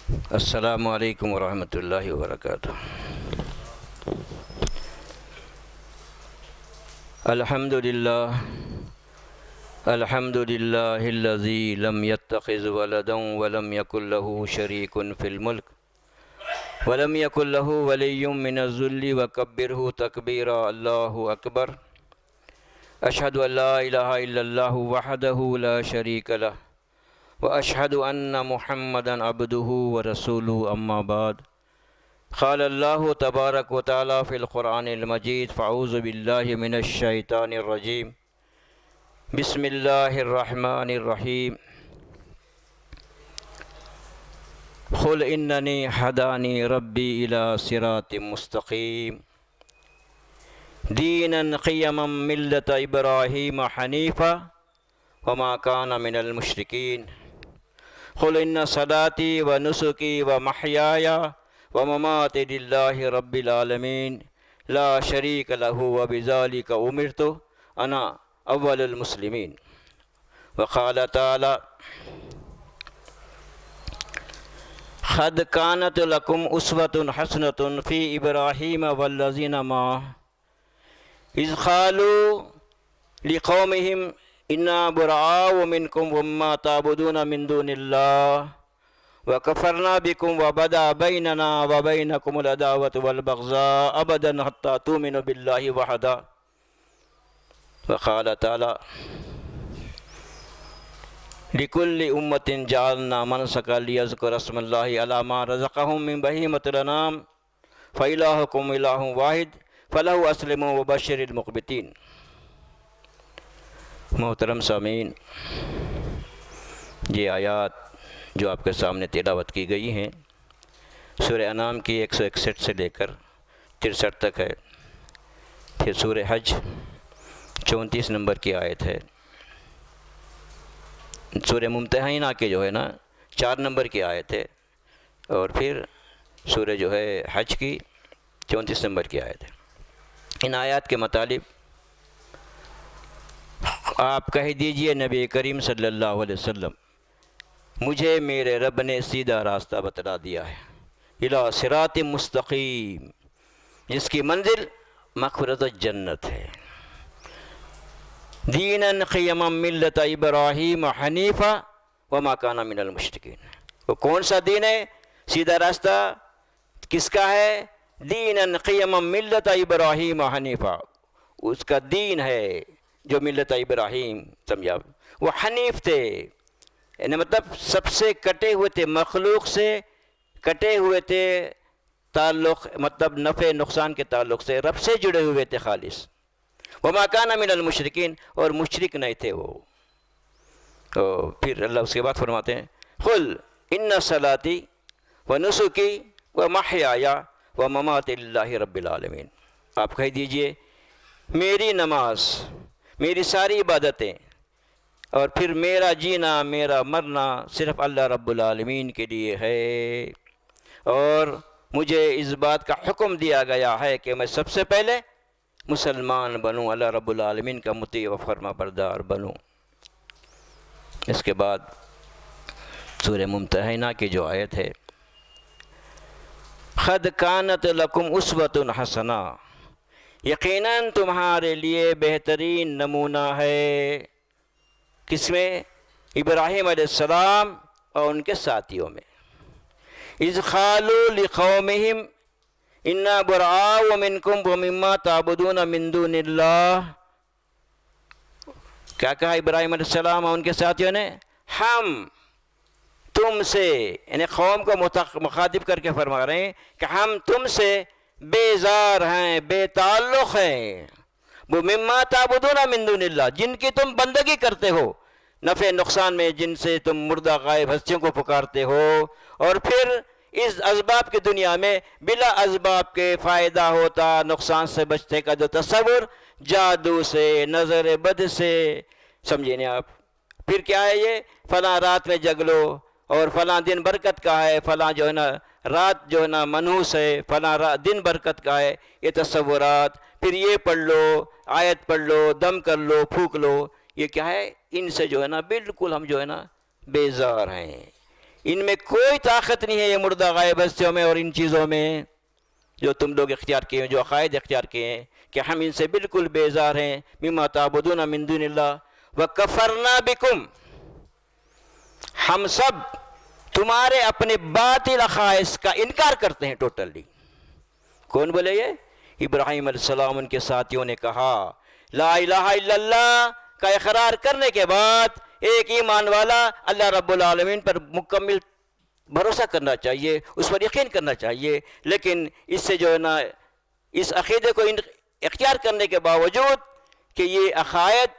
السلام علیکم ورحمۃ اللہ وبرکاتہ۔ الحمد للہ الذی لم يتخذ ولدا ولم يكن له شریک فی الملک ولم يكن له ولی من الذل وکبرہ تکبیرا۔ اللہ اکبر۔ اشہد ان لا الہ الا اللہ وحدہ لا شریک لہ واشہد ان محمدا عبدہ ورسولہ، اما بعد۔ قال اللہ تبارک و تعالی فی القرآن المجید، فاعوذ باللہ من الشیطان الرجیم، بسم اللہ الرحمن الرحیم۔ قل اننی ہدانی ربی الی صراط مستقیم دینا قیما ملۃ ابراہیم حنیفا وما کان من المشرکین۔ قل ان صلاتی و نسکی و محیای و مماتی للہ رب العالمین لا شریک لہ وبذالک امرت انا اول المسلمین۔ وقال تعالی قد کانت لکم اسوۃ حسنۃ فی ابراہیم والذین معہ اذ قالوا لقومہم انا براء منکم ومما تعبدون من دون اللہ وکفرنا بکم وبدا بیننا وبینکم العداوۃ والبغضاء ابدا حتی تؤمنوا باللہ وحدہ۔ وقال تعالی لکل امۃ جعلنا منسکا لیذکروا اسم اللہ علی ما رزقہم من بہیمۃ الانعام فإلہکم الہ واحد فلہ اسلموا وبشر المخبتین۔ محترم سامعین، یہ آیات جو آپ کے سامنے تلاوت کی گئی ہیں سورہ انعام کی 161 سے لے کر 63 تک ہے۔ پھر سورہ حج 34 نمبر کی آیت ہے۔ سورہ ممتحنہ کے جو ہے نا 4 نمبر کی آیت ہے، اور پھر سورہ جو ہے حج کی 34 نمبر کی آیت ہے۔ ان آیات کے مطابق آپ کہہ دیجئے نبی کریم صلی اللہ علیہ وسلم، مجھے میرے رب نے سیدھا راستہ بتلا دیا ہے، الی صراط مستقیم، جس کی منزل مغفرت جنت ہے، دینا قیما ملۃ ابراہیم حنیفا وما کان من المشرکین۔ وہ کون سا دین ہے؟ سیدھا راستہ کس کا ہے؟ دینا قیما ملۃ ابراہیم حنیفا، اس کا دین ہے جو ملت ابراہیم، سمجھا؟ وہ حنیف تھے، یعنی مطلب سب سے کٹے ہوئے تھے، مخلوق سے کٹے ہوئے تھے، تعلق مطلب نفع نقصان کے تعلق سے رب سے جڑے ہوئے تھے خالص۔ وما کان من المشرکین، اور مشرک نہیں تھے وہ۔ تو پھر اللہ اس کے بعد فرماتے ہیں قل ان صلاتی و نسکی و محیای و مماتی للہ رب العالمین۔ آپ کہہ دیجئے میری نماز، میری ساری عبادتیں، اور پھر میرا جینا میرا مرنا صرف اللہ رب العالمین کے لیے ہے، اور مجھے اس بات کا حکم دیا گیا ہے کہ میں سب سے پہلے مسلمان بنوں، اللہ رب العالمین کا مطیع و فرما بردار بنوں۔ اس کے بعد سورہ ممتحنہ کی جو آیت ہے، قد کانت لکم اسوۃ حسنہ، یقیناً تمہارے لیے بہترین نمونہ ہے، کس میں؟ ابراہیم علیہ السلام اور ان کے ساتھیوں میں۔ اذ قالوا لقومہم انا براء منکم ومما تعبدون من دون اللہ۔ کیا کہا ابراہیم علیہ السلام اور ان کے ساتھیوں نے؟ ہم تم سے، یعنی قوم کو مخاطب کر کے فرما رہے ہیں کہ ہم تم سے بیزار ہیں، بے تعلق ہیں، وہ مما تعبدون من دون اللہ، جن کی تم بندگی کرتے ہو، نفع نقصان میں جن سے تم مردہ غائب ہستیوں کو پکارتے ہو، اور پھر اس اسباب کی دنیا میں بلا اسباب کے فائدہ ہوتا، نقصان سے بچنے کا جو تصور، جادو سے، نظر بد سے، سمجھے نہیں آپ؟ پھر کیا ہے یہ؟ فلاں رات میں جگ لو، اور فلاں دن برکت کا ہے، فلاں جو ہے نا رات جو ہے نا منحوس ہے، فلاں دن برکت کا ہے، یہ تصورات، پھر یہ پڑھ لو، آیت پڑھ لو، دم کر لو، پھونک لو، یہ کیا ہے؟ ان سے جو ہے نا بالکل ہم جو ہے نا بیزار ہیں۔ ان میں کوئی طاقت نہیں ہے یہ مردہ غائب ہستیوں میں اور ان چیزوں میں جو تم لوگ اختیار کیے ہیں، جو عقائد اختیار کیے ہیں کہ ہم ان سے بالکل بیزار ہیں. مما تعبدون من دون اللہ وکفرنا بکم، ہم سب تمہارے اپنے باطل عقائد کا انکار کرتے ہیں ٹوٹلی. کون بولے یہ؟ ابراہیم علیہ السلام. ان کے ساتھیوں نے کہا لا الہ الا اللہ کا اقرار کرنے کے بعد ایک ایمان والا اللہ رب العالمین پر مکمل بھروسہ کرنا چاہیے، اس پر یقین کرنا چاہیے. لیکن اس سے جو ہے نا اس عقیدے کو اختیار کرنے کے باوجود کہ یہ عقائد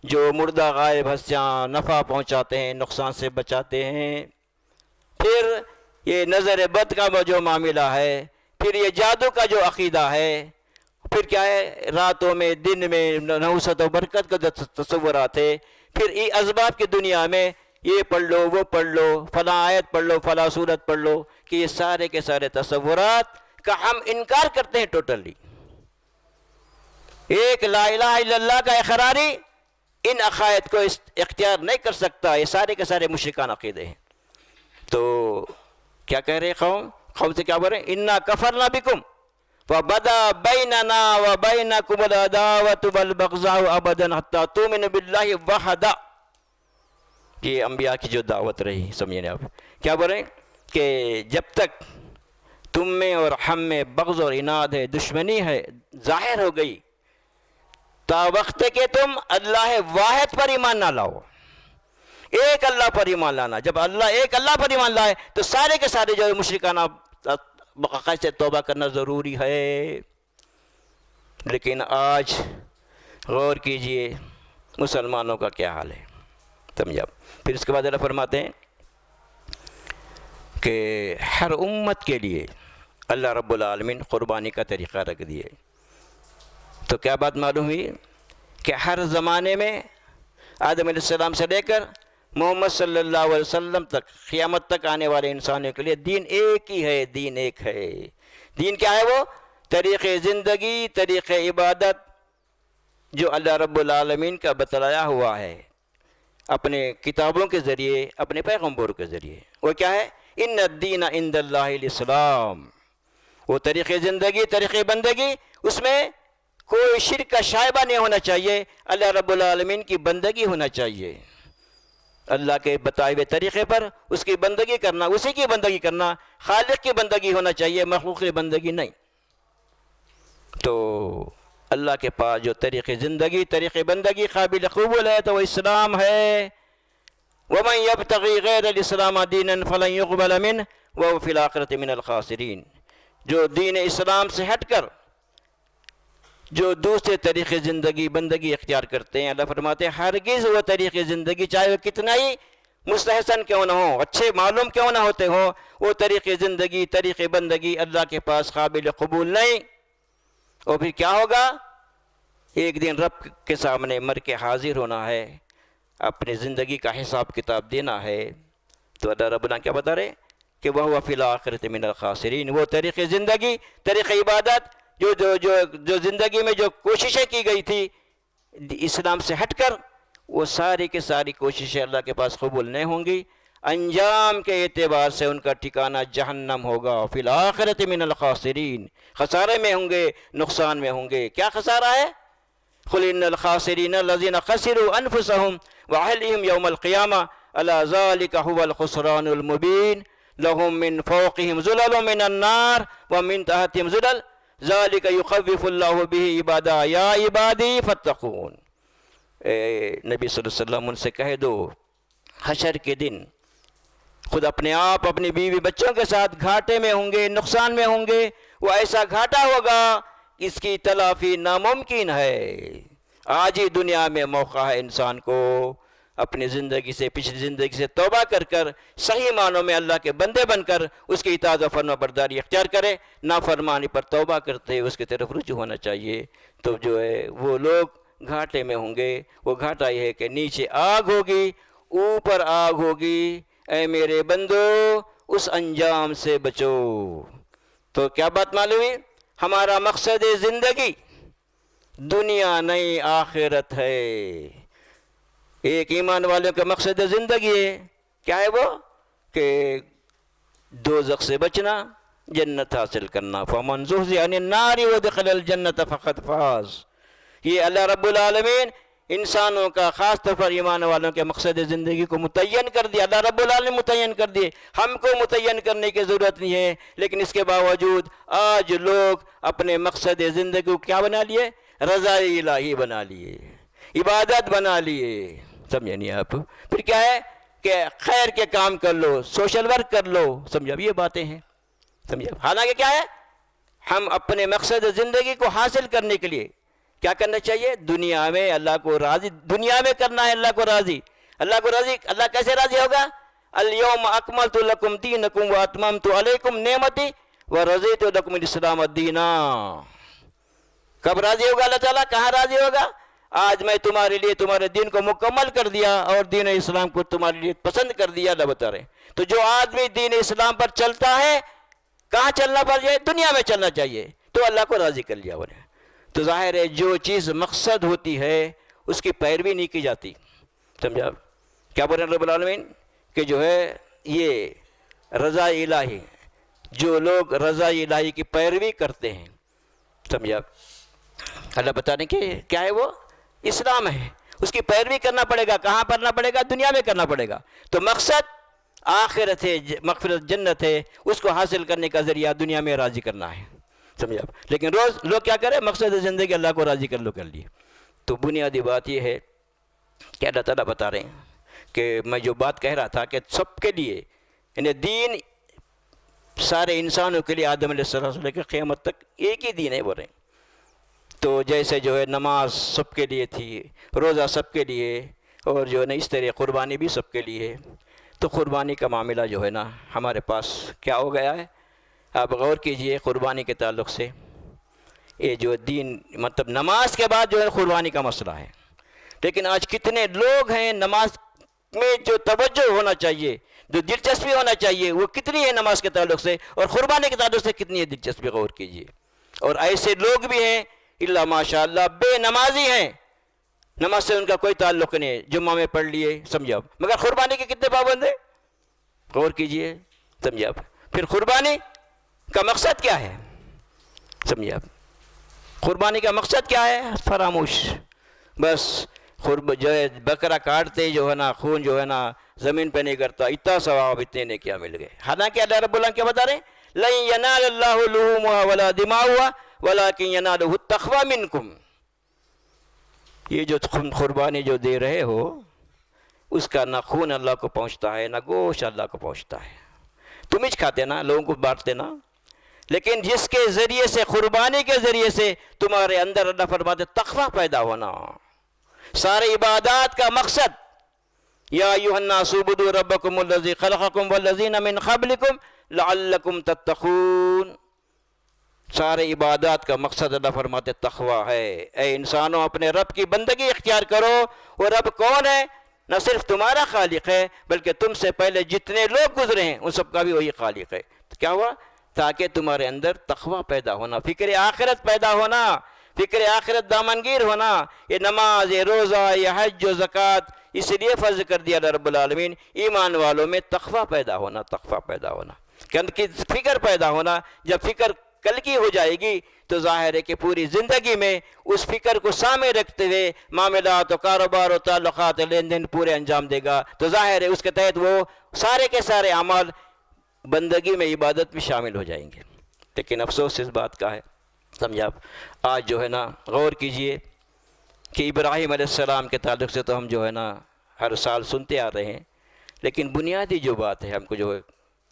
جو مردہ غائب ہستیاں نفع پہنچاتے ہیں، نقصان سے بچاتے ہیں، پھر یہ نظر بد کا جو معاملہ ہے، پھر یہ جادو کا جو عقیدہ ہے، پھر کیا ہے راتوں میں دن میں نحوست و برکت کا تصورات ہے، پھر یہ اسباب کی دنیا میں یہ پڑھ لو وہ پڑھ لو فلاں آیت پڑھ لو فلاں صورت پڑھ لو، کہ یہ سارے کے سارے تصورات کا ہم انکار کرتے ہیں ٹوٹلی. ایک لا الہ الا اللہ کا اقراری ان عقائد کو اختیار نہیں کر سکتا. یہ سارے کے سارے مشرکان عقیدے ہیں. تو کیا کہہ رہے قوم سے کیا بول رہے ہیں؟ انا کفرنا بکم وبدا بیننا وبینکم العداوۃ والبغضاء ابدا حتی تؤمنوا باللہ وحدہ. یہ انبیاء کی جو دعوت رہی، سمجھیں آپ کیا بول رہے ہیں کہ جب تک تم میں اور ہم میں بغض اور عناد ہے، دشمنی ہے، ظاہر ہو گئی، تا وقت کہ تم اللہ واحد پر ایمان نہ لاؤ، ایک اللہ پر ایمان لانا. جب ایک اللہ پر ایمان لائے تو سارے کے سارے جو مشرکانہ عقائد سے توبہ کرنا ضروری ہے. لیکن آج غور کیجئے مسلمانوں کا کیا حال ہے، سمجھا. پھر اس کے بعد اللہ فرماتے ہیں کہ ہر امت کے لیے اللہ رب العالمین قربانی کا طریقہ رکھ دیے. تو کیا بات معلوم ہوئی کہ ہر زمانے میں آدم علیہ السلام سے لے کر محمد صلی اللہ علیہ وسلم تک، قیامت تک آنے والے انسانوں کے لیے دین ایک ہی ہے. دین ایک ہے. دین کیا ہے؟ وہ طریق زندگی، طریق عبادت جو اللہ رب العالمین کا بتلایا ہوا ہے اپنے کتابوں کے ذریعے، اپنے پیغمبروں کے ذریعے. وہ کیا ہے؟ ان الدین عند اللہ الاسلام. وہ طریق زندگی، طریق بندگی، اس میں کوئی شرک کا شائبہ نہیں ہونا چاہیے. اللہ رب العالمین کی بندگی ہونا چاہیے، اللہ کے بتائے ہوئے طریقے پر اس کی بندگی کرنا، اسی کی بندگی کرنا. خالق کی بندگی ہونا چاہیے، مخلوق کی بندگی نہیں. تو اللہ کے پاس جو طریق زندگی، طریق بندگی قابل قبول ہے تو وہ اسلام ہے. وَمَنْ يَبْتَغِي غَيْرَ الْإِسْلَامَ دِينًا فَلَنْ يُقْبَلَ مِنْهُ وَهُوَ فِي الْآخِرَةِ مِنَ الْخَاسِرِينَ. جو دین اسلام سے ہٹ کر جو دوسرے طریقے زندگی بندگی اختیار کرتے ہیں، اللہ فرماتے ہیں ہرگز وہ طریقے زندگی چاہے وہ کتنا ہی مستحسن کیوں نہ ہو، اچھے معلوم کیوں نہ ہوتے ہو، وہ طریقے زندگی، طریقے بندگی اللہ کے پاس قابل قبول نہیں. اور پھر کیا ہوگا؟ ایک دن رب کے سامنے مر کے حاضر ہونا ہے، اپنی زندگی کا حساب کتاب دینا ہے. تو اللہ رب العالمین کیا بتا رہے کہ وَهُوَ فِي الْآخِرَةِ مِنَ الْخَاسِرِينَ. وہ طریقے زندگی، طریقے عبادت جو زندگی میں جو کوششیں کی گئی تھی اسلام سے ہٹ کر، وہ ساری کے ساری کوششیں اللہ کے پاس قبول نہیں ہوں گی. انجام کے اعتبار سے ان کا ٹھکانہ جہنم ہوگا. فی الآخرۃ من الخاسرین. خسارے میں ہوں گے، نقصان میں ہوں گے. کیا خسارہ ہے؟ قل ان الخاسرین الذین خسروا انفسهم واہلہم یوم القیامہ الا ذلک هو الخسران المبین. لهم من فوقهم ظلل من النار ومن تحتهم ظلل ذلك يخوف الله به عبادا یا عبادی فاتقون. نبی صلی اللہ علیہ وسلم ان سے کہہ دو حشر کے دن خود اپنے آپ اپنی بیوی بچوں کے ساتھ گھاٹے میں ہوں گے، نقصان میں ہوں گے. وہ ایسا گھاٹا ہوگا اس کی تلافی ناممکن ہے. آج ہی دنیا میں موقع ہے انسان کو اپنی زندگی سے، پچھلی زندگی سے توبہ کر کر صحیح معنوں میں اللہ کے بندے بن کر اس کی اطاعت و فرما برداری اختیار کرے. نافرمانی پر توبہ کرتے اس کی طرف رجوع ہونا چاہیے. تو جو ہے وہ لوگ گھاٹے میں ہوں گے. وہ گھاٹا یہ ہے کہ نیچے آگ ہوگی، اوپر آگ ہوگی. اے میرے بندو اس انجام سے بچو. تو کیا بات معلوم ہے؟ ہمارا مقصد زندگی دنیا نہیں آخرت ہے. ایک ایمان والوں کا مقصد زندگی ہے. کیا ہے وہ؟ کہ دوزخ سے بچنا، جنت حاصل کرنا. فمن زحزح عن النار وادخل الجنت فقد فاز. یہ اللہ رب العالمین انسانوں کا خاص طور پر ایمان والوں کے مقصد زندگی کو متعین کر دیا. اللہ رب العالمین متعین کر دیے، ہم کو متعین کرنے کی ضرورت نہیں ہے. لیکن اس کے باوجود آج لوگ اپنے مقصد زندگی کو کیا بنا لیے؟ رضا الہی بنا لیے، عبادت بنا لیے. سمجھے نہیں آپ؟ پھر کیا ہے کہ خیر کے کام کر لو، سوشل ورک کر لو. سمجھا؟ یہ باتیں ہیں. سمجھا؟ حالانکہ کیا ہے، ہم اپنے مقصد زندگی کو حاصل کرنے کے لیے کیا کرنا چاہیے؟ دنیا میں اللہ کو راضی، دنیا میں کرنا ہے اللہ کو راضی. اللہ کو راضی، اللہ کیسے راضی ہوگا؟ الیوم اکملت لکم دینکم واتممت علیکم نعمتی ورضیت لکم الاسلام دینا. کب راضی ہوگا اللہ تعالیٰ؟ کہاں راضی ہوگا؟ آج میں تمہارے لیے تمہارے دین کو مکمل کر دیا اور دین اسلام کو تمہارے لیے پسند کر دیا. اللہ بتا رہے. تو جو آدمی دین اسلام پر چلتا ہے، کہاں چلنا پڑ جائے؟ دنیا میں چلنا چاہیے. تو اللہ کو راضی کر لیا انہیں. تو ظاہر ہے جو چیز مقصد ہوتی ہے اس کی پیروی نہیں کی جاتی. سمجھا؟ کیا بول رہے ہیں رب العالمین کہ جو ہے یہ رضا الہی، جو لوگ رضا الہی کی پیروی کرتے ہیں. سمجھا؟ اللہ بتا رہے کہ کیا ہے وہ اسلام ہے، اس کی پیروی کرنا پڑے گا. کہاں کرنا پڑے گا؟ دنیا میں کرنا پڑے گا. تو مقصد آخرت ہے، مغفرت جنت ہے، اس کو حاصل کرنے کا ذریعہ دنیا میں راضی کرنا ہے. سمجھا؟ لیکن روز لوگ کیا کریں؟ مقصد زندگی اللہ کو راضی کر لو کر لیے. تو بنیادی بات یہ ہے کہ اللہ تعالیٰ بتا رہے ہیں کہ میں جو بات کہہ رہا تھا کہ سب کے لیے، یعنی دین سارے انسانوں کے لیے آدم علیہ السلام سے لے کر قیامت تک ایک ہی دین ہے بول رہے ہیں. تو جیسے جو ہے نماز سب کے لیے تھی، روزہ سب کے لیے، اور جو ہے نا اس طرح قربانی بھی سب کے لیے. تو قربانی کا معاملہ جو ہے نا ہمارے پاس کیا ہو گیا ہے؟ آپ غور کیجئے قربانی کے تعلق سے. یہ جو دین مطلب نماز کے بعد جو ہے قربانی کا مسئلہ ہے. لیکن آج کتنے لوگ ہیں نماز میں جو توجہ ہونا چاہیے، جو دلچسپی ہونا چاہیے، وہ کتنی ہے نماز کے تعلق سے، اور قربانی کے تعلق سے کتنی ہے دلچسپی؟ غور کیجئے. اور ایسے لوگ بھی ہیں اللہ ماشاء اللہ بے نمازی ہیں، نماز سے ان کا کوئی تعلق نہیں ہے، جمعہ میں پڑھ لیے. سمجھا؟ مگر قربانی کے کتنے پابند ہیں؟ غور کیجئے. سمجھا؟ پھر قربانی کا مقصد کیا ہے؟ سمجھا؟ قربانی کا مقصد کیا ہے؟ فراموش. بس جو ہے بکرا کاٹتے جو ہے نا، خون جو ہے نا زمین پہ نہیں کرتا، اتنا ثواب اتنے نے کیا مل گئے. حالانکہ اللہ رب العالمین کیا بتا رہے ہیں؟ لَن يَنَالَ اللَّهُ لُحُومُهَا وَلَا دِمَاؤُهَا وَلَكِنْ يَنَالُهُ التَّقْوَىٰ مِنْكُمْ. یہ جو قربانی جو دے رہے ہو اس کا نہ خون اللہ کو پہنچتا ہے، نہ گوشت اللہ کو پہنچتا ہے. تم ہی کھاتے نا، لوگوں کو بانٹتے نا. لیکن جس کے ذریعے سے، قربانی کے ذریعے سے تمہارے اندر اللہ فرماتے تقویٰ پیدا ہونا. سارے عبادات کا مقصد یا ایھا الناس اعبدوا ربکم الذی خلقکم والذین من قبلکم لعلکم تتقون. سارے عبادات کا مقصد اللہ فرماتے تقویٰ ہے. اے انسانوں اپنے رب کی بندگی اختیار کرو. وہ رب کون ہے؟ نہ صرف تمہارا خالق ہے بلکہ تم سے پہلے جتنے لوگ گزرے ہیں ان سب کا بھی وہی خالق ہے. تو کیا ہوا؟ تاکہ تمہارے اندر تقویٰ پیدا ہونا، فکر آخرت پیدا ہونا، فکر آخرت دامنگیر ہونا. یہ نماز، یہ روزہ، یہ حج و زکوٰۃ اس لیے فرض کر دیا اللہ رب العالمین ایمان والوں میں تقویٰ پیدا ہونا، تقویٰ پیدا ہونا، کہ فکر پیدا ہونا. جب فکر کل کی ہو جائے گی تو ظاہر ہے کہ پوری زندگی میں اس فکر کو سامنے رکھتے ہوئے معاملات و کاروبار و تعلقات لین دین پورے انجام دے گا. تو ظاہر ہے اس کے تحت وہ سارے کے سارے اعمال بندگی میں، عبادت میں شامل ہو جائیں گے. لیکن افسوس اس بات کا ہے. سمجھا؟ آج جو ہے نا غور کیجئے کہ ابراہیم علیہ السلام کے تعلق سے تو ہم جو ہے نا ہر سال سنتے آ رہے ہیں، لیکن بنیادی جو بات ہے ہم کو جو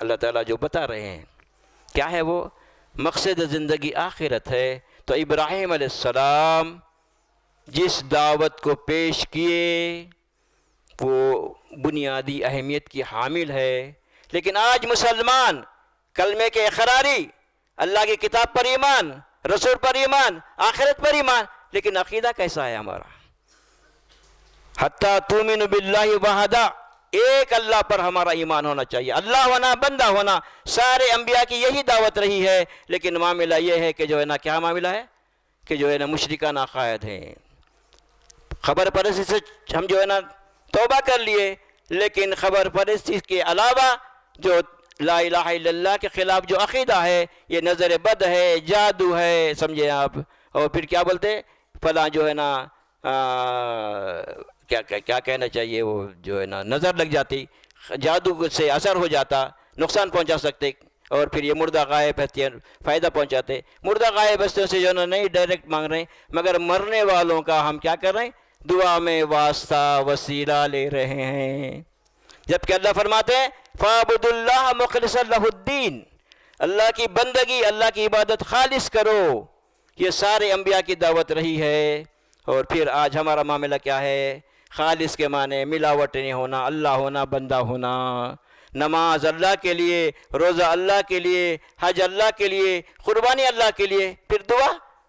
اللہ تعالیٰ جو بتا رہے ہیں کیا ہے؟ وہ مقصد زندگی آخرت ہے. تو ابراہیم علیہ السلام جس دعوت کو پیش کیے وہ بنیادی اہمیت کی حامل ہے. لیکن آج مسلمان کلمے کے اقراری، اللہ کی کتاب پر ایمان، رسول پر ایمان، آخرت پر ایمان، لیکن عقیدہ کیسا ہے ہمارا؟ حتیٰ تؤمنوا باللہ وحدہ، ایک اللہ پر ہمارا ایمان ہونا چاہیے، اللہ ہونا، بندہ ہونا. سارے انبیاء کی یہی دعوت رہی ہے. لیکن معاملہ یہ ہے کہ جو ہے نا کیا معاملہ ہے کہ جو ہے نا مشرکانہ عقائد ہیں. خبر پرستی سے ہم جو ہے نا توبہ کر لیے، لیکن خبر پرستی کے علاوہ جو لا الہ الا اللہ کے خلاف جو عقیدہ ہے یہ نظر بد ہے، جادو ہے، سمجھے آپ. اور پھر کیا بولتے فلاں جو ہے نا کیا کہنا چاہیے، وہ جو ہے نا نظر لگ جاتی، جادو سے اثر ہو جاتا، نقصان پہنچا سکتے. اور پھر یہ مردہ غائب ہستے فائدہ پہنچاتے. مردہ غائب ہستیوں سے جو ہے نا نہیں ڈائریکٹ مانگ رہے ہیں، مگر مرنے والوں کا ہم کیا کر رہے ہیں، دعا میں واسطہ وسیلہ لے رہے ہیں. جبکہ اللہ فرماتے ہیں فَاعْبُدُوا اللَّهَ مُخْلِصًا لَهُ الدِّينَ، اللہ کی بندگی، اللہ کی عبادت خالص کرو. یہ سارے انبیاء کی دعوت رہی ہے. اور پھر آج ہمارا معاملہ کیا ہے، خالص کے معنی ملاوٹ نہیں ہونا، اللہ ہونا، بندہ ہونا. نماز اللہ کے لیے، روزہ اللہ کے لیے، حج اللہ کے لیے، قربانی اللہ کے لیے. پھر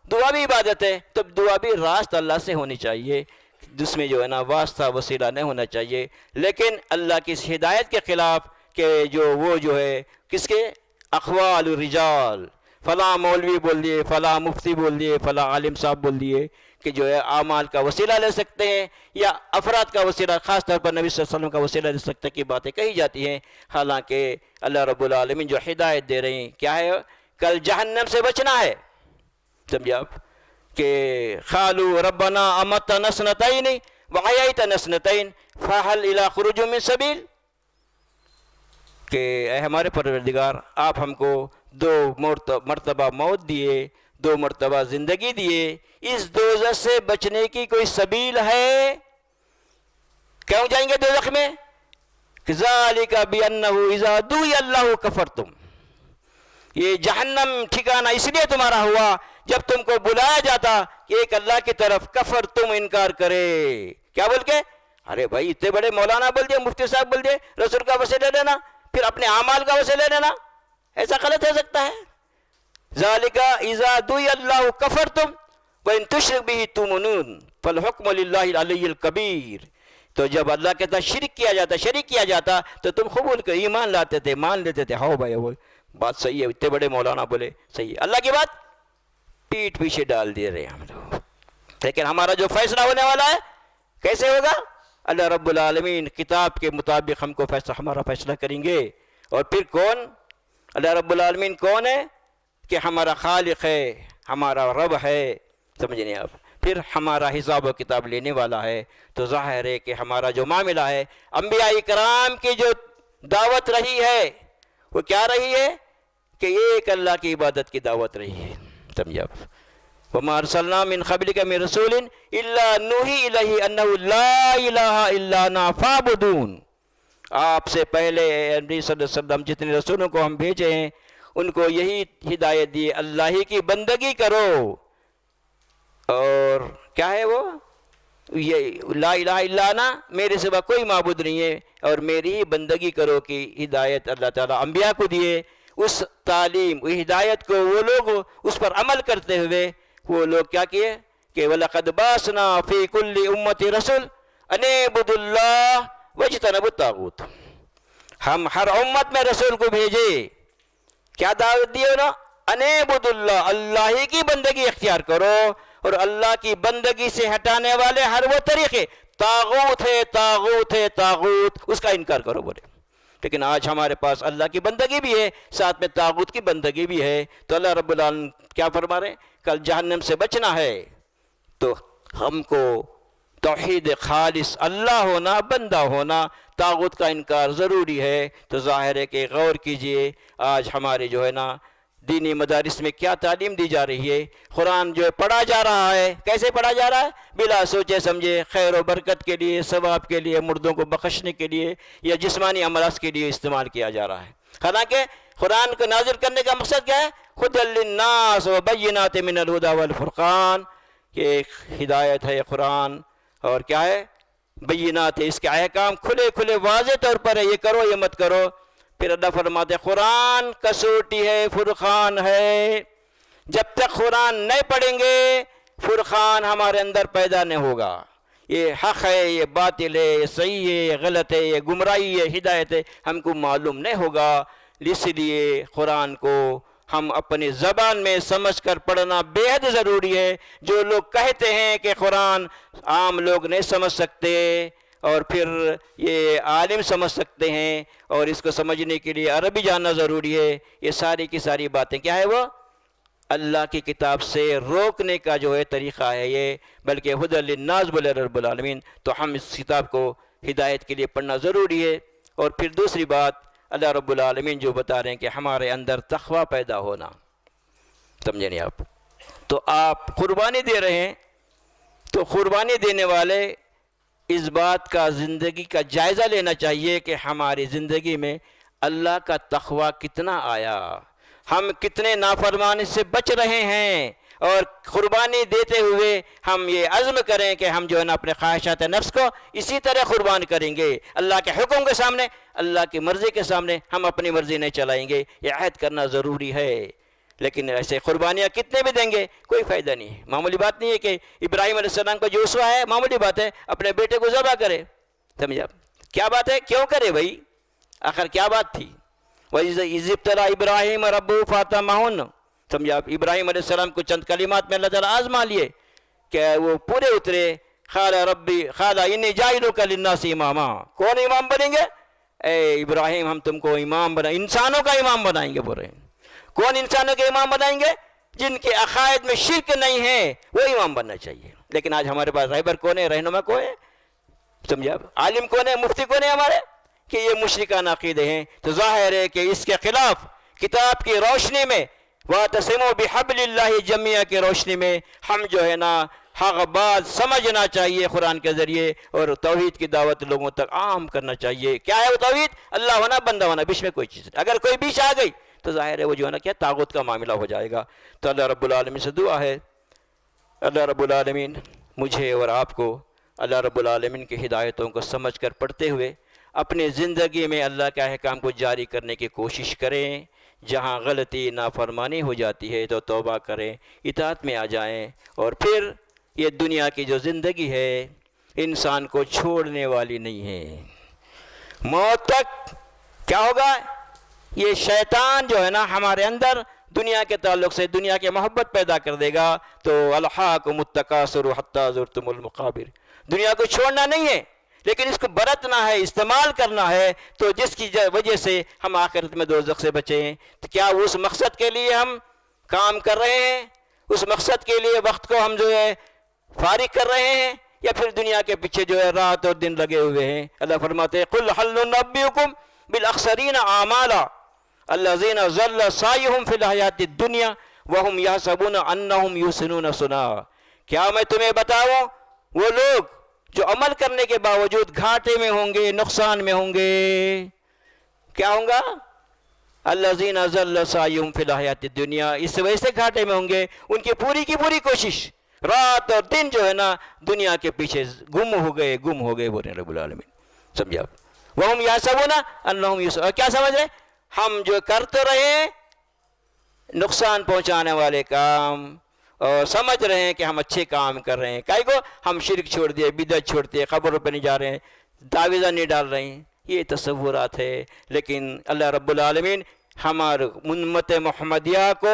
دعا بھی عبادت ہے، تو دعا بھی راست اللہ سے ہونی چاہیے، جس میں جو ہے نا واسطہ وسیلہ نہیں ہونا چاہیے. لیکن اللہ کی اس ہدایت کے خلاف کہ وہ جو ہے کس کے اقوال الرجال، فلاں مولوی بول دیے، فلاں مفتی بول دیے، فلاں عالم صاحب بول دیے کہ جو ہے اعمال کا وسیلہ لے سکتے ہیں یا افراد کا وسیلہ، خاص طور پر نبی صلی اللہ علیہ وسلم کا وسیلہ لے سکتے کی باتیں کہی جاتی ہیں. حالانکہ اللہ رب العالمین جو ہدایت دے رہے ہیں کیا ہے، کل جہنم سے بچنا ہے. سمجھے آپ کہ قالوا ربنا امتنا سنتین وحییتنا سنتین فہل الی خروج من سبیل، کہ اے ہمارے پروردگار آپ ہم کو 2 مرتبہ موت دیے، 2 مرتبہ زندگی دیے، اس دوزخ سے بچنے کی کوئی سبیل ہے؟ کیوں جائیں گے دوزخ میں؟ ذالک بانہ اذا دعی اللہ کفرتم، یہ جہنم ٹھکانہ اس لیے تمہارا ہوا جب تم کو بلایا جاتا کہ ایک اللہ کی طرف، کفر تم انکار کرے. کیا بول کے؟ ارے بھائی اتنے بڑے مولانا بول دیے، مفتی صاحب بول دیے، رسول کا وسیلہ لینا، پھر اپنے اعمال کا وسیلہ لینا، ایسا غلط ہو سکتا ہے؟ ذالک اذا دعی اللہ کفرتم وان تشرک بہ تؤمنون فالحکم للہ العلی الکبیر. تو جب اللہ کے ساتھ شرک کیا جاتا تو تم قبول کر ایمان لاتے تھے، مان لیتے تھے، ہاؤ بھائی وہ بات صحیح ہے، اتنے بڑے مولانا بولے صحیح ہے. اللہ کی بات پیٹ پیچھے ڈال دے رہے ہم لوگ. لیکن ہمارا جو فیصلہ ہونے والا ہے کیسے ہوگا؟ اللہ رب العالمین کتاب کے مطابق ہم کو ہمارا فیصلہ کریں گے. اور پھر کون؟ اللہ رب العالمین کون ہے؟ کہ ہمارا خالق ہے، ہمارا رب ہے. سمجھ نہیں آپ؟ پھر ہمارا حساب و کتاب لینے والا ہے. تو ظاہر ہے کہ ہمارا جو معاملہ ہے، انبیاء کرام کی جو دعوت رہی ہے وہ کیا رہی ہے کہ ایک اللہ کی عبادت کی دعوت رہی ہے. سمجھے آپ؟ وَمَا أَرْسَلْنَا مِنْ قَبْلِكَ مِنْ رَسُولٍ إِلَّا نُوحِي إِلَيْهِ أَنَّهُ لَا إِلَهَ إِلَّا أَنَا فَاعْبُدُونِ. آپ سے پہلے نبی صلی اللہ علیہ وسلم جتنے رسولوں کو ہم بھیجے ہیں ان کو یہی ہدایت دی، اللہ ہی کی بندگی کرو. اور کیا ہے وہ؟ یہ لا الہ الا انا، میرے سوا کوئی معبود نہیں ہے اور میری ہی بندگی کرو کی ہدایت اللہ تعالیٰ انبیاء کو دیے. اس تعلیم، اس ہدایت کو وہ لوگ اس پر عمل کرتے ہوئے وہ لوگ کیا کیے کہ وَلَقَدْ بَعَثْنَا فِي كُلِّ أُمَّةٍ رَسُولًا أَنِ اعْبُدُوا اللَّهَ وَاجْتَنِبُوا الطَّاغُوتَ. ہم ہر امت میں رسول کو بھیجے، کیا دعوت دی نا؟ أَنِ اعْبُدُوا اللَّهَ، اللہ ہی کی بندگی اختیار کرو. اور اللہ کی بندگی سے ہٹانے والے ہر وہ طریقے، طاغوت ہے، طاغوت اس کا انکار کرو بولے. لیکن آج ہمارے پاس اللہ کی بندگی بھی ہے، ساتھ میں طاغوت کی بندگی بھی ہے. تو اللہ رب العالمین کیا فرما رہے ہیں؟ کل جہنم سے بچنا ہے تو ہم کو توحید خالص، اللہ ہونا، بندہ ہونا، طاغوت کا انکار ضروری ہے. تو ظاہر ہے کہ غور کیجئے آج ہمارے جو ہے نا دینی مدارس میں کیا تعلیم دی جا رہی ہے. قرآن جو پڑھا جا رہا ہے کیسے پڑھا جا رہا ہے؟ بلا سوچے سمجھے، خیر و برکت کے لیے، ثواب کے لیے، مردوں کو بخشنے کے لیے یا جسمانی امراض کے لیے استعمال کیا جا رہا ہے. حالانکہ قرآن کو نازل کرنے کا مقصد کیا ہے؟ ھدی للناس وبینات من الہدی والفرقان. یہ ایک ہدایت ہے قرآن، اور کیا ہے؟ بینات ہے، اس کے احکام کھلے واضح طور پر ہے، یہ کرو یہ مت کرو. پھر اللہ فرماتے قرآن کسوٹی ہے، فرقان ہے. جب تک قرآن نہیں پڑھیں گے فرقان ہمارے اندر پیدا نہیں ہوگا. یہ حق ہے، یہ باطل ہے، یہ صحیح ہے، یہ غلط ہے، یہ گمراہی ہے، ہدایت ہے، ہم کو معلوم نہیں ہوگا. اس لیے قرآن کو ہم اپنی زبان میں سمجھ کر پڑھنا بے حد ضروری ہے. جو لوگ کہتے ہیں کہ قرآن عام لوگ نہیں سمجھ سکتے اور پھر یہ عالم سمجھ سکتے ہیں، اور اس کو سمجھنے کے لیے عربی جاننا ضروری ہے. یہ ساری کی ساری باتیں کیا ہے؟ وہ اللہ کی کتاب سے روکنے کا جو ہے طریقہ ہے یہ، بلکہ ھدی للناس بولے رب العالمین. تو ہم اس کتاب کو ہدایت کے لیے پڑھنا ضروری ہے. اور پھر دوسری بات اللہ رب العالمین جو بتا رہے ہیں کہ ہمارے اندر تقوی پیدا ہونا. سمجھے نہیں آپ؟ تو آپ قربانی دے رہے ہیں، تو قربانی دینے والے اس بات کا زندگی کا جائزہ لینا چاہیے کہ ہماری زندگی میں اللہ کا تقوی کتنا آیا، ہم کتنے نافرمانی سے بچ رہے ہیں. اور قربانی دیتے ہوئے ہم یہ عزم کریں کہ ہم جو ہے نا اپنے خواہشات نفس کو اسی طرح قربان کریں گے. اللہ کے حکم کے سامنے، اللہ کی مرضی کے سامنے ہم اپنی مرضی نہیں چلائیں گے. یہ عہد کرنا ضروری ہے. لیکن ایسے قربانیاں کتنے بھی دیں گے کوئی فائدہ نہیں ہے. معمولی بات نہیں ہے کہ ابراہیم علیہ السلام کا جو اسوہ ہے، معمولی بات ہے اپنے بیٹے کو ذبح کرے. سمجھا؟ کیا بات ہے؟ کیوں کرے بھائی؟ آخر کیا بات تھی؟ وَإِذِ ابْتَلَىٰ إِبْرَاهِيمَ رَبُّهُ فَأَتَمَّهُنَّ. سمجھا؟ ابراہیم علیہ السلام کو چند کلمات میں اللہ تعالیٰ آزما لیے کہ وہ پورے اترے. قال انی جاعلک للناس اماما. کون امام بنیں گے؟ اے ابراہیم ہم تم کو امام بنائیں، انسانوں کا امام بنائیں گے. بول رہے ہیں کون انسانوں کے امام بنائیں گے؟ جن کے عقائد میں شرک نہیں ہے وہ امام بننا چاہیے. لیکن آج ہمارے پاس رہبر کون ہے؟ رہنما کون ہے؟ سمجھا؟ عالم کون ہے؟ مفتی کون ہے ہمارے؟ کہ یہ مشرکانہ عقیدے ہیں. تو ظاہر ہے کہ اس کے خلاف کتاب کی روشنی میں وَاعْتَصِمُوا بِحَبْلِ اللَّهِ جَمِيعًا کی روشنی میں ہم جو ہے نا حق بات سمجھنا چاہیے قرآن کے ذریعے، اور توحید کی دعوت لوگوں تک عام کرنا چاہیے. کیا ہے وہ توحید؟ اللہ ہونا، بندہ ہونا، بیچ میں کوئی چیز نہیں. اگر کوئی بیچ آ گئی تو ظاہر ہے وہ جو ہے نا کیا طاغوت کا معاملہ ہو جائے گا. تو اللہ رب العالمین سے دعا ہے اللہ رب العالمین مجھے اور آپ کو اللہ رب العالمین کی ہدایتوں کو سمجھ کر پڑھتے ہوئے اپنی زندگی میں اللہ کے احکام کو جاری کرنے کی کوشش کریں. جہاں غلطی نافرمانی ہو جاتی ہے تو توبہ کریں، اطاعت میں آ جائیں. اور پھر یہ دنیا کی جو زندگی ہے انسان کو چھوڑنے والی نہیں ہے. موت تک کیا ہوگا؟ یہ شیطان جو ہے نا ہمارے اندر دنیا کے تعلق سے دنیا کے محبت پیدا کر دے گا. تو الہاکم التکاثر حتی زرتم المقابر. دنیا کو چھوڑنا نہیں ہے لیکن اس کو برتنا ہے، استعمال کرنا ہے. تو جس کی وجہ سے ہم آخرت میں دوزخ سے بچیں. تو کیا اس مقصد کے لیے ہم کام کر رہے ہیں؟ اس مقصد کے لیے وقت کو ہم جو ہے فارغ کر رہے ہیں، یا پھر دنیا کے پیچھے جو ہے رات اور دن لگے ہوئے ہیں؟ اللہ فرماتے ہیں قُلْ هَلْ نُنَبِّئُكُمْ بِالْأَخْسَرِينَ أَعْمَالًا الَّذِينَ ضَلَّ سَعْيُهُمْ فِي الْحَيَاةِ الدُّنْيَا وَهُمْ يَحْسَبُونَ أَنَّهُمْ يُحْسِنُونَ صُنْعًا. کیا میں تمہیں بتاؤں وہ لوگ جو عمل کرنے کے باوجود گھاٹے میں ہوں گے، نقصان میں ہوں گے؟ کیا ہوں گا؟ الَّذِينَ ضَلَّ سَعْيُهُمْ فِي الْحَيَاةِ الدُّنْيَا. اس وجہ سے گھاٹے میں ہوں گے، ان کی پوری کوشش رات اور دن جو ہے نا دنیا کے پیچھے گم ہو گئے بول رہے ہیں رب العالمین. سمجھا؟ وَهُمْ يَحْسَبُونَ أَنَّهُمْ يُحْسِنُونَ. کیا سمجھ رہے؟ ہم جو کرتے رہے نقصان پہنچانے والے کام، اور سمجھ رہے ہیں کہ ہم اچھے کام کر رہے ہیں. کائی کو ہم شرک چھوڑ دیے، بدعت چھوڑ دیے، قبروں پہ نہیں جا رہے ہیں، تعویذہ نہیں ڈال رہے ہیں. یہ تصورات ہے. لیکن اللہ رب العالمین ہمارے امت محمدیہ کو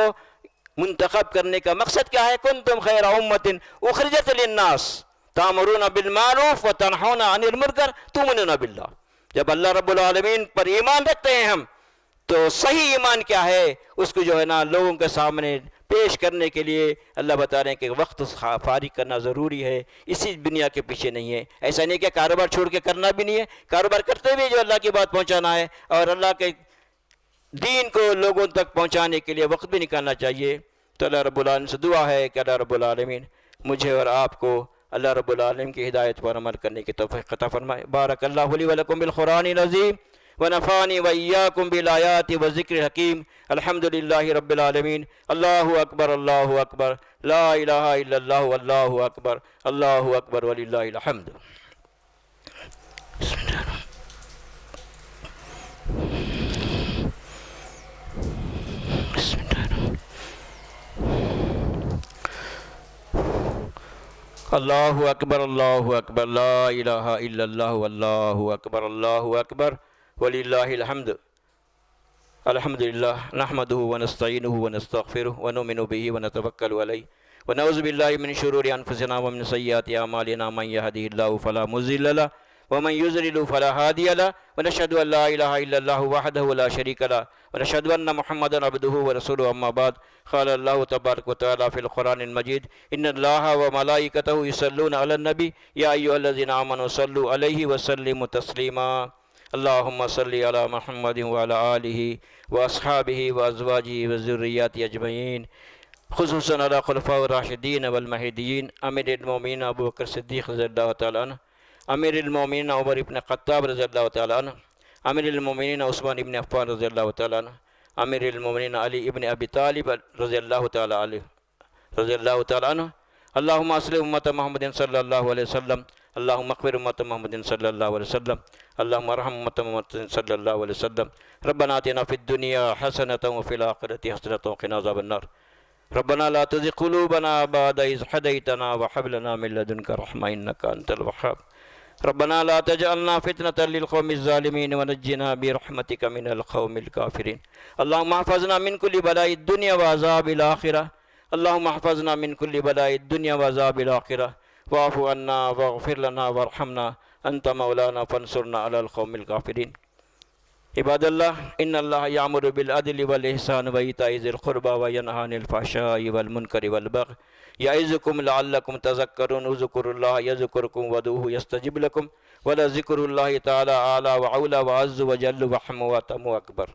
منتخب کرنے کا مقصد کیا ہے؟ کنتم خیر امت اخرجت للناس تامرون بالمعروف وتنہون عن المنکر تؤمنون باللہ. جب اللہ رب العالمین پر ایمان رکھتے ہیں ہم، تو صحیح ایمان کیا ہے اس کو جو ہے نا لوگوں کے سامنے پیش کرنے کے لیے اللہ بتا رہے ہیں کہ وقت فارغ کرنا ضروری ہے. اسی دنیا کے پیچھے نہیں ہے. ایسا نہیں کہ کاروبار چھوڑ کے کرنا بھی نہیں ہے، کاروبار کرتے ہوئے جو اللہ کی بات پہنچانا ہے اور اللہ کے دین کو لوگوں تک پہنچانے کے لیے وقت بھی نکالنا چاہیے. تو اللہ رب العالمین سے دعا ہے کہ اللہ رب العالمین مجھے اور آپ کو اللہ رب العالمین کی ہدایت پر عمل کرنے کی توفیق عطا فرمائے. بارک اللہ لی ولکم بالقرآن العظیم ونفعنی وإیاکم بالآیات والذکر الحکیم. الحمد للہ رب العالمین. اللہ اکبر اللہ اکبر، لا الہ الا اللہ واللہ اکبر، اللہ اکبر وللہ الحمد. اللہ اکبر اللہ اکبر، لا الہ الا اللہ واللہ اکبر، اللہ اکبر وللہ الحمد. الحمدللہ نحمدہ ونستعینہ ونستغفرہ ونؤمن بہ ونتوکل علیہ ونعوذ باللہ من شرور انفسنا ومن سیئات اعمالنا من یہدہ اللہ فلا مضل لہ ومن يضلل فلا هادي له ونشهد أن لا إله إلا الله وحده لا شريك له ونشهد أن محمدا عبده ورسوله أما بعد قال الله تبارك وتعالى في القرآن المجيد إن الله وملائكته يصلون على النبي يا أيها الذين آمنوا صلوا عليه وسلموا تسليما اللهم صل على محمد وعلى آله وأصحابه وأزواجه وذرياته أجمعين خصوصا على خلفاء الراشدين والمهديين أمير المؤمنين أبو بكر الصديق رضي الله تعالى عنه امیر المومنین عمر بن خطاب رضی اللہ تعالیٰ عنہ امیر المومنین عثمان بن عفان رضی اللہ تعالیٰ عنہ امیر المومنین علی ابن ابی طالب رضی اللہ تعالیٰ عنہ اللہم اصلح امت محمد صلی اللہ علیہ وسلم اللہم اغفر امت محمد صلی اللہ علیہ وسلم اللہم ارحم امت محمد صلی اللہ علیہ وسلم ربنا آتنا فی الدنیا حسنة وفی الآخرة حسنة وقنا عذاب النار ربنا لا تزغ قلوبنا بعد إذ هديتنا وهب لنا من لدنك رحمة إنك أنت الوهاب ربنا لا تجعلنا فتنة للقوم الظالمين ونجنا برحمتك من القوم الكافرين اللهم احفظنا من كل بلاء الدنيا وعذاب الآخرة اللهم احفظنا من كل بلاء الدنيا وعذاب الآخرة واعف عنا واغفر لنا وارحمنا أنت مولانا فانصرنا على القوم الكافرين عباد الله إن الله يأمر بالعدل والإحسان وإيتاء ذي القربى وينهى عن الفحشاء والمنكر والبغي يعظكم لعلكم تذكرون اذكروا الله يذكركم وادعوه يستجب لكم ولذكر الله تعالى أعلى وأولى وأعز وجل وأحم وأتم وأكبر